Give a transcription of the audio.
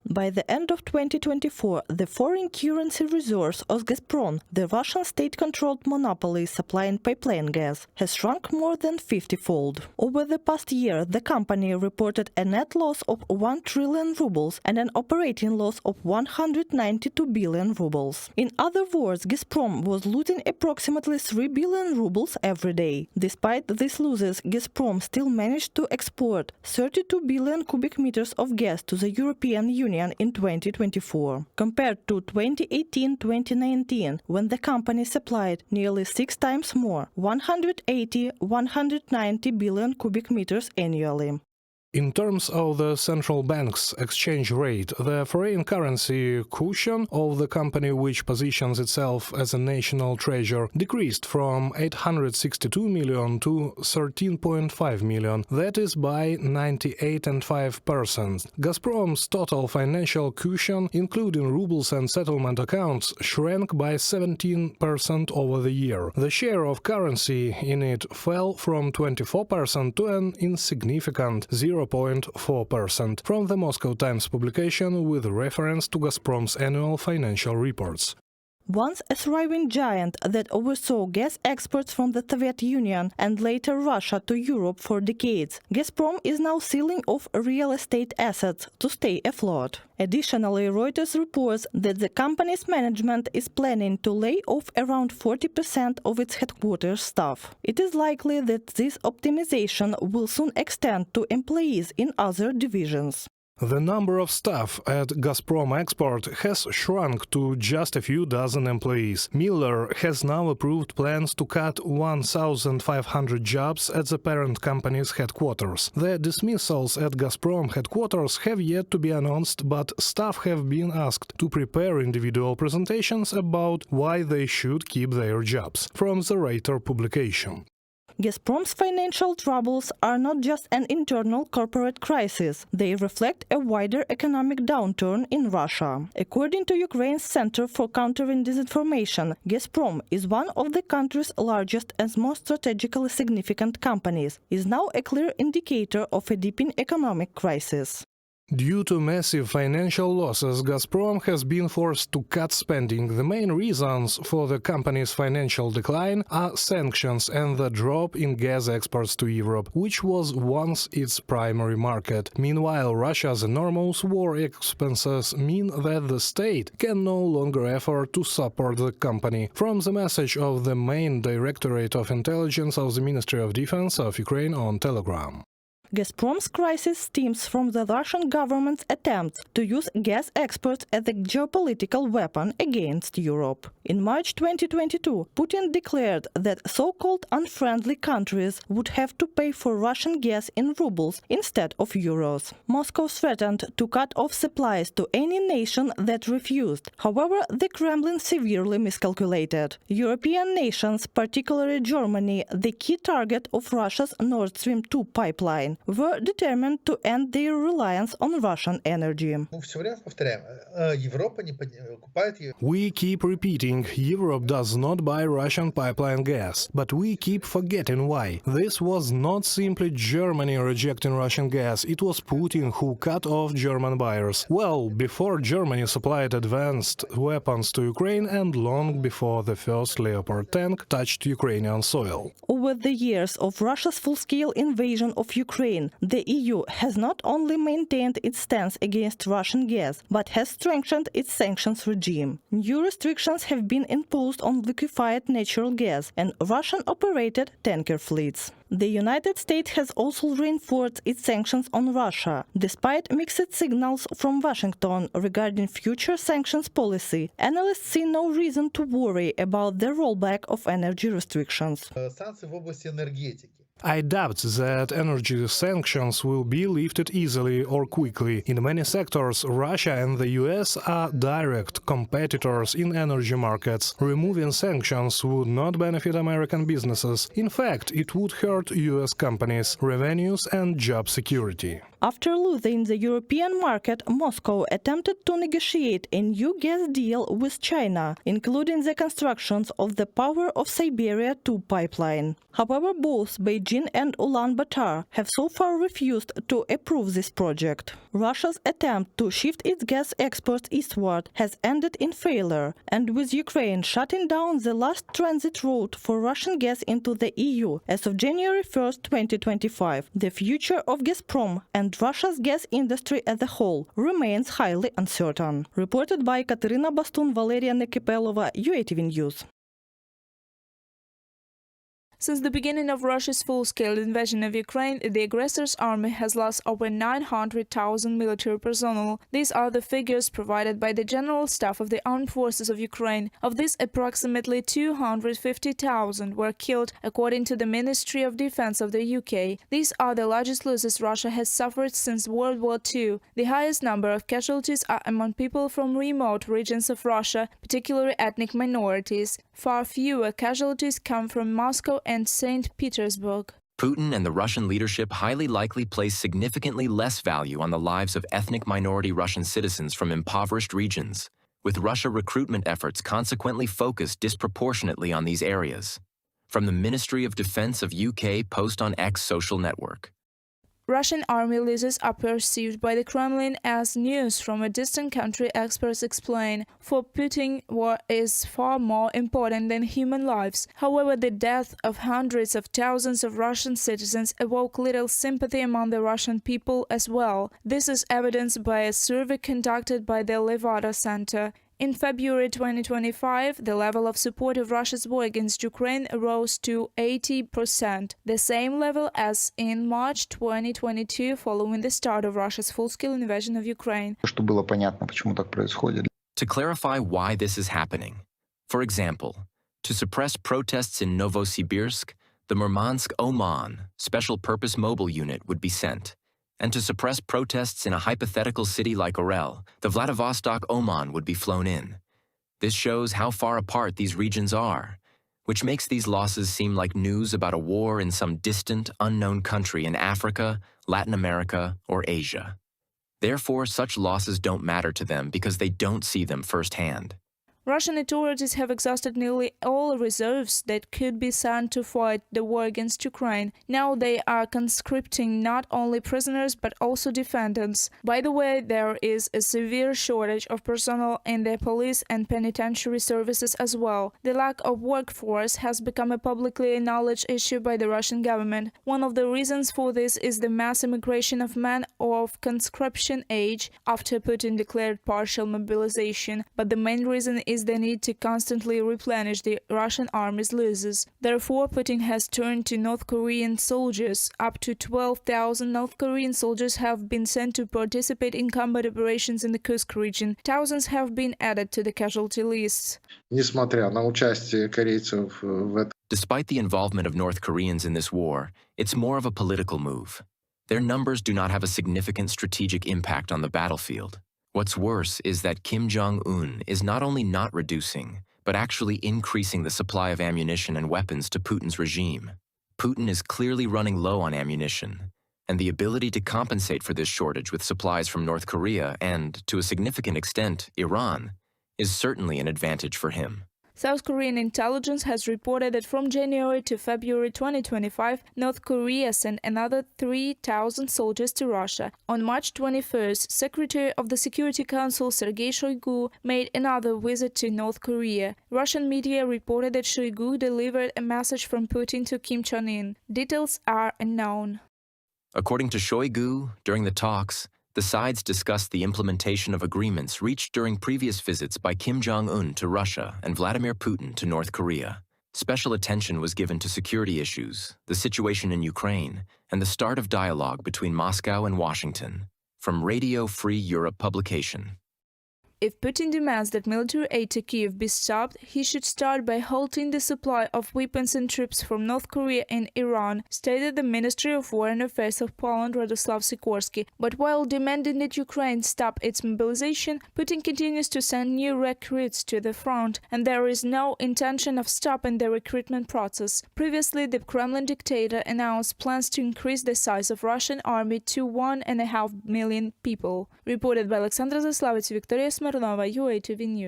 By the end of 2024, the foreign currency reserves of Gazprom, the Russian state-controlled monopoly supplying pipeline gas, has shrunk more than 50-fold. Over the past year, the company reported a net loss of 1 trillion rubles and an operating loss of 192 billion rubles. In other words, Gazprom was losing approximately 3 billion rubles every day. Despite these losses, Gazprom still managed to export 32 billion cubic meters of gas to the European Union in 2024, compared to 2018-2019, when the company supplied nearly 6 times more, 180-190 billion cubic meters annually. In terms of the central bank's exchange rate, the foreign currency cushion of the company, which positions itself as a national treasure, decreased from 862 million to 13.5 million, that is by 98.5%. Gazprom's total financial cushion, including rubles and settlement accounts, shrank by 17% over the year. The share of currency in it fell from 24% to an insignificant 0.4% from the Moscow Times publication with reference to Gazprom's annual financial reports. Once a thriving giant that oversaw gas exports from the Soviet Union and later Russia to Europe for decades, Gazprom is now selling off real estate assets to stay afloat. Additionally, Reuters reports that the company's management is planning to lay off around 40% of its headquarters staff. It is likely that this optimization will soon extend to employees in other divisions. The number of staff at Gazprom Export has shrunk to just a few dozen employees. Miller has now approved plans to cut 1,500 jobs at the parent company's headquarters. The dismissals at Gazprom headquarters have yet to be announced, but staff have been asked to prepare individual presentations about why they should keep their jobs, from the Reuters publication. Gazprom's financial troubles are not just an internal corporate crisis. They reflect a wider economic downturn in Russia. According to Ukraine's Center for Countering Disinformation, Gazprom is one of the country's largest and most strategically significant companies, is now a clear indicator of a deepening economic crisis. Due to massive financial losses, Gazprom has been forced to cut spending. The main reasons for the company's financial decline are sanctions and the drop in gas exports to Europe, which was once its primary market. Meanwhile, Russia's enormous war expenses mean that the state can no longer afford to support the company. From the message of the main Directorate of Intelligence of the Ministry of Defense of Ukraine on Telegram. Gazprom's crisis stems from the Russian government's attempts to use gas exports as a geopolitical weapon against Europe. In March 2022, Putin declared that so-called unfriendly countries would have to pay for Russian gas in rubles instead of euros. Moscow threatened to cut off supplies to any nation that refused. However, the Kremlin severely miscalculated. European nations, particularly Germany, the key target of Russia's Nord Stream 2 pipeline, were determined to end their reliance on Russian energy. We keep repeating, Europe does not buy Russian pipeline gas, but we keep forgetting why. This was not simply Germany rejecting Russian gas, it was Putin who cut off German buyers. Well, before Germany supplied advanced weapons to Ukraine and long before the first Leopard tank touched Ukrainian soil. Over the years of Russia's full-scale invasion of Ukraine, the EU has not only maintained its stance against Russian gas, but has strengthened its sanctions regime. New restrictions have been imposed on liquefied natural gas and Russian-operated tanker fleets. The United States has also reinforced its sanctions on Russia. Despite mixed signals from Washington regarding future sanctions policy, analysts see no reason to worry about the rollback of energy restrictions. I doubt that energy sanctions will be lifted easily or quickly. In many sectors, Russia and the US are direct competitors in energy markets. Removing sanctions would not benefit American businesses. In fact, it would hurt US companies, revenues and job security. After losing the European market, Moscow attempted to negotiate a new gas deal with China, including the construction of the Power of Siberia 2 pipeline. However, both Beijing and Ulaanbaatar have so far refused to approve this project. Russia's attempt to shift its gas exports eastward has ended in failure, and with Ukraine shutting down the last transit route for Russian gas into the EU as of January 1, 2025, the future of Gazprom and Russia's gas industry as a whole remains highly uncertain. Reported by Katerina Bastun, Valeria Nekipelova, UATV News. Since the beginning of Russia's full-scale invasion of Ukraine, the aggressor's army has lost over 900,000 military personnel. These are the figures provided by the General Staff of the Armed Forces of Ukraine. Of these, approximately 250,000 were killed, according to the Ministry of Defense of the UK. These are the largest losses Russia has suffered since World War II. The highest number of casualties are among people from remote regions of Russia, particularly ethnic minorities. Far fewer casualties come from Moscow and St. Petersburg. Putin and the Russian leadership highly likely place significantly less value on the lives of ethnic minority Russian citizens from impoverished regions, with Russia recruitment efforts consequently focused disproportionately on these areas. From the Ministry of Defense of UK post on X social network. Russian army losses are perceived by the Kremlin as news from a distant country, experts explain. For Putin, war is far more important than human lives. However, the death of hundreds of thousands of Russian citizens awoke little sympathy among the Russian people as well. This is evidenced by a survey conducted by the Levada Center. In February 2025, the level of support of Russia's war against Ukraine rose to 80%, the same level as in March 2022 following the start of Russia's full-scale invasion of Ukraine. To clarify why this is happening, for example, to suppress protests in Novosibirsk, the Murmansk Oman Special Purpose Mobile Unit would be sent. And to suppress protests in a hypothetical city like Orel, the Vladivostok Oman would be flown in. This shows how far apart these regions are, which makes these losses seem like news about a war in some distant, unknown country in Africa, Latin America, or Asia. Therefore, such losses don't matter to them because they don't see them firsthand. Russian authorities have exhausted nearly all reserves that could be sent to fight the war against Ukraine. Now they are conscripting not only prisoners but also defendants. By the way, there is a severe shortage of personnel in the police and penitentiary services as well. The lack of workforce has become a publicly acknowledged issue by the Russian government. One of the reasons for this is the mass immigration of men of conscription age after Putin declared partial mobilization. But the main reason is the need to constantly replenish the Russian army's losses. Therefore, Putin has turned to North Korean soldiers. Up to 12,000 North Korean soldiers have been sent to participate in combat operations in the Kursk region. Thousands have been added to the casualty lists. Despite the involvement of North Koreans in this war, it's more of a political move. Their numbers do not have a significant strategic impact on the battlefield. What's worse is that Kim Jong-un is not only not reducing, but actually increasing the supply of ammunition and weapons to Putin's regime. Putin is clearly running low on ammunition, and the ability to compensate for this shortage with supplies from North Korea and, to a significant extent, Iran, is certainly an advantage for him. South Korean intelligence has reported that from January to February 2025, North Korea sent another 3,000 soldiers to Russia. On March 21st, Secretary of the Security Council Sergei Shoigu made another visit to North Korea. Russian media reported that Shoigu delivered a message from Putin to Kim Jong-un. Details are unknown. According to Shoigu, during the talks, the sides discussed the implementation of agreements reached during previous visits by Kim Jong-un to Russia and Vladimir Putin to North Korea. Special attention was given to security issues, the situation in Ukraine, and the start of dialogue between Moscow and Washington. From Radio Free Europe publication. If Putin demands that military aid to Kyiv be stopped, he should start by halting the supply of weapons and troops from North Korea and Iran, stated the Ministry of Foreign Affairs of Poland, Radoslav Sikorsky. But while demanding that Ukraine stop its mobilization, Putin continues to send new recruits to the front, and there is no intention of stopping the recruitment process. Previously, the Kremlin dictator announced plans to increase the size of Russian army to 1.5 million people. Reported by Alexandra Zaslavets, Victoria Smirnova, UATV News.